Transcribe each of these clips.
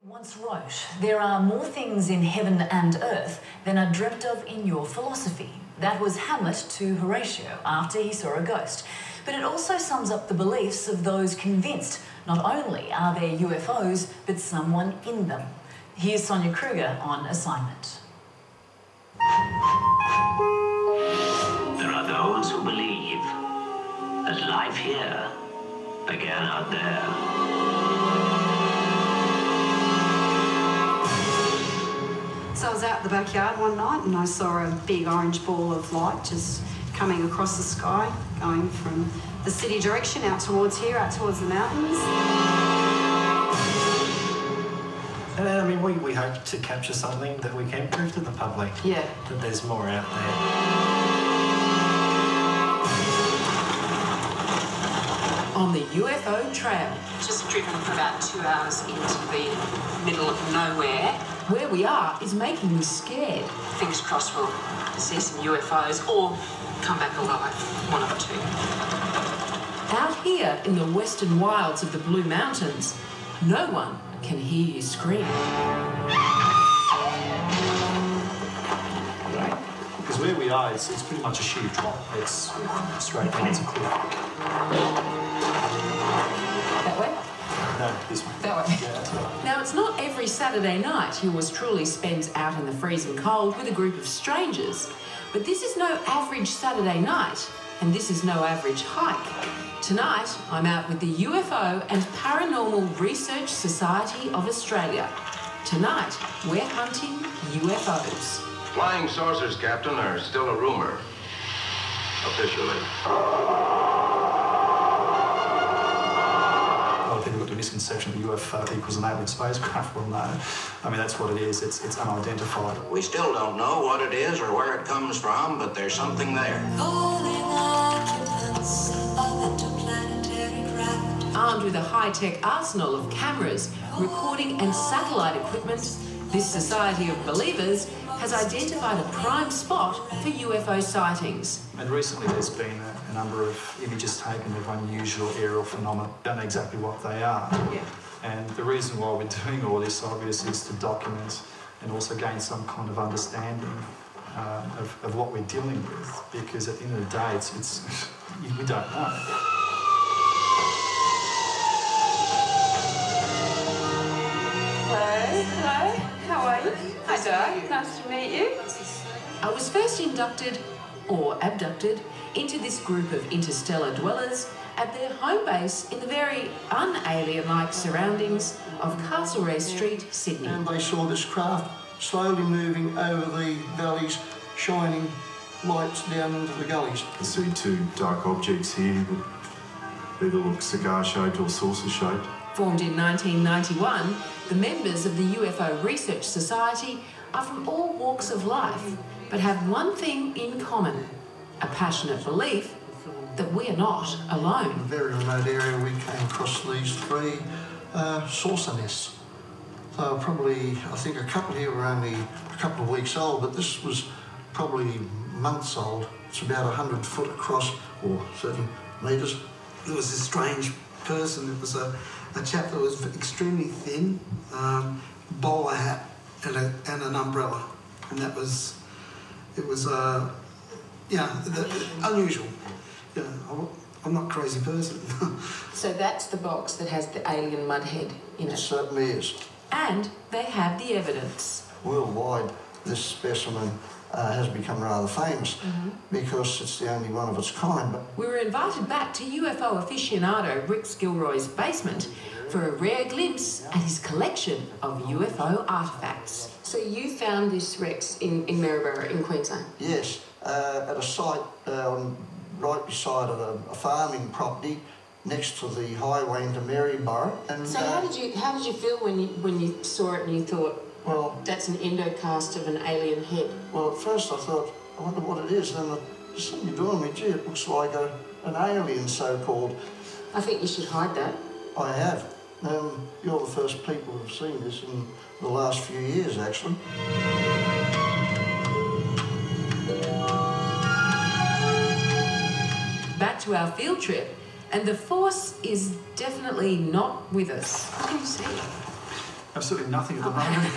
Once wrote, there are more things in heaven and earth than are dreamt of in your philosophy. That was Hamlet to Horatio after he saw a ghost. But it also sums up the beliefs of those convinced not only are there UFOs, but someone in them. Here's Sonia Kruger on assignment. There are those who believe that life here began out there. So I was out in the backyard one night and I saw a big orange ball of light just coming across the sky, going from the city direction out towards here, out towards the mountains. And I mean, we hope to capture something that we can prove to the public. Yeah. That there's more out there. On the UFO trail. Just driven for about 2 hours into the middle of nowhere. Where we are is making me scared. Fingers crossed we'll see some UFOs or come back alive, one of the two. Out here in the western wilds of the Blue Mountains, no one can hear you scream. Because where we are, it's pretty much a sheer drop. It's straight down to cliff. That way? No, this way. That way. Yeah, that's right. Now, it's not every Saturday night yours truly spends out in the freezing cold with a group of strangers. But this is no average Saturday night, and this is no average hike. Tonight, I'm out with the UFO and Paranormal Research Society of Australia. Tonight, we're hunting UFOs. Flying saucers, Captain, are still a rumor. Officially. A lot of people got the misconception that UFO equals an alien spacecraft. Well, no. I mean, that's what it is. It's unidentified. We still don't know what it is or where it comes from, but there's something there. Armed with a high-tech arsenal of cameras, recording and satellite equipment, this Society of Believers has identified a prime spot for UFO sightings. And recently there's been a number of images taken of unusual aerial phenomena. Don't know exactly what they are. Yeah. And the reason why we're doing all this, obviously, is to document and also gain some kind of understanding of what we're dealing with. Because at the end of the day, it's we don't know. Hello, how are you? Hi, Doug. Nice to meet you. I was first inducted, or abducted, into this group of interstellar dwellers at their home base in the very un-alien-like surroundings of Castlereagh Street, Sydney. And they saw this craft slowly moving over the valleys, shining lights down into the gullies. I see two dark objects here that either look cigar-shaped or saucer-shaped. Formed in 1991, the members of the UFO Research Society are from all walks of life, but have one thing in common, a passionate belief that we are not alone. In a very remote area, we came across these three saucer nests. They were probably, I think a couple here were only a couple of weeks old, but this was probably months old. It's about 100 foot across, or 7 metres. There was this strange person. It was a chap that was extremely thin, bowler hat and an umbrella, and that was, it was unusual. Yeah, I'm not a crazy person. So that's the box that has the alien mud head in It it. certainly is. And they have the evidence. Worldwide, this specimen has become rather famous because it's the only one of its kind. But We were invited back to UFO aficionado Rick Gilroy's basement for a rare glimpse at his collection of UFO artefacts. So you found this Rex in Maryborough in Queensland? yes, at a site right beside a farming property next to the highway into Maryborough. And So how did you feel when you saw it and you thought, well, that's an endocast of an alien head? well, at first I thought, I wonder what it is. And then there's something doing me, gee, it looks like an alien, so-called. I think you should hide that. I have. You're the first people who've seen this in the last few years, actually. Back to our field trip, and the force is definitely not with us. What can you see? Absolutely nothing at the moment.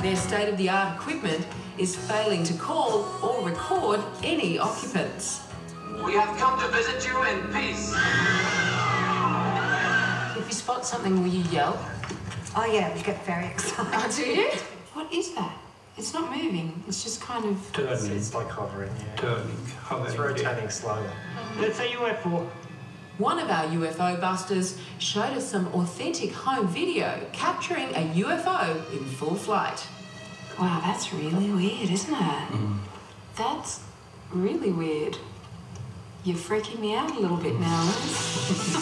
Their state-of-the-art equipment is failing to call or record any occupants. We have come to visit you in peace. If you spot something, will you yell? Oh yeah, we get very excited. Oh, do you? What is that? It's not moving. It's just kind of... Turning. It's like hovering, yeah. Turning. Hovering. It's rotating slowly. It's a UFO. One of our UFO busters showed us some authentic home video capturing a UFO in full flight. Wow, that's really weird, isn't it? That's really weird. You're freaking me out a little bit now, Liz.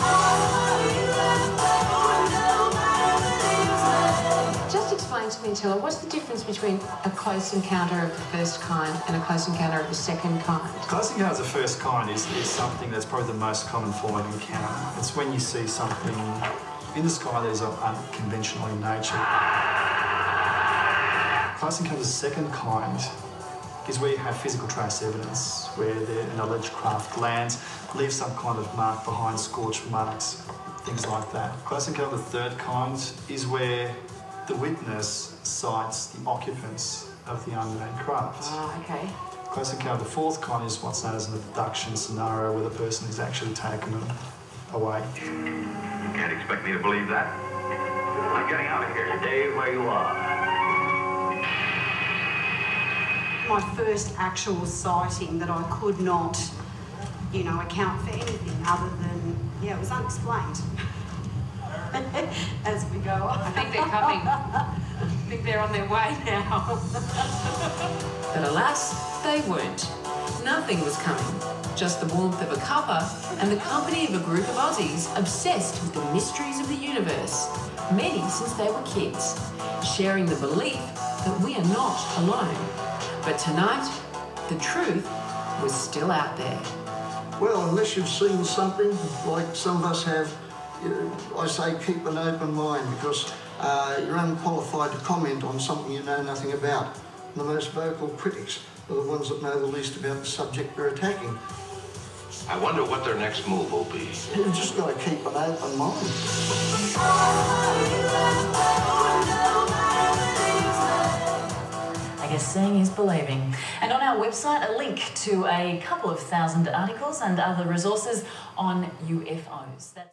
Just explain to me, Tilla, what's the difference between a close encounter of the first kind and a close encounter of the second kind? Close encounter of the first kind is something that's probably the most common form of encounter. It's when you see something in the sky that is unconventional in nature. Close encounter of the second kind is where you have physical trace evidence, where an alleged craft lands, leaves some kind of mark behind, scorch marks, things like that. Close encounter of the third kind is where the witness sights the occupants of the unmanned craft. Ah, okay. Close encounter of the fourth kind is what's known as an abduction scenario, where the person is actually taken away. You can't expect me to believe that. I'm getting out of here. Stay where you are. My first actual sighting that I could not, account for anything other than, it was unexplained. As we go on. I think they're coming. I think they're on their way now. But alas, they weren't. Nothing was coming. Just the warmth of a cuppa and the company of a group of Aussies obsessed with the mysteries of the universe, many since they were kids, sharing the belief that we are not alone. But tonight, the truth was still out there. Well, unless you've seen something like some of us have, I say keep an open mind, because you're unqualified to comment on something you know nothing about. The most vocal critics are the ones that know the least about the subject they're attacking. I wonder what their next move will be. You've just got to keep an open mind. I guess seeing is believing. And on our website, a link to a couple of thousand articles and other resources on UFOs.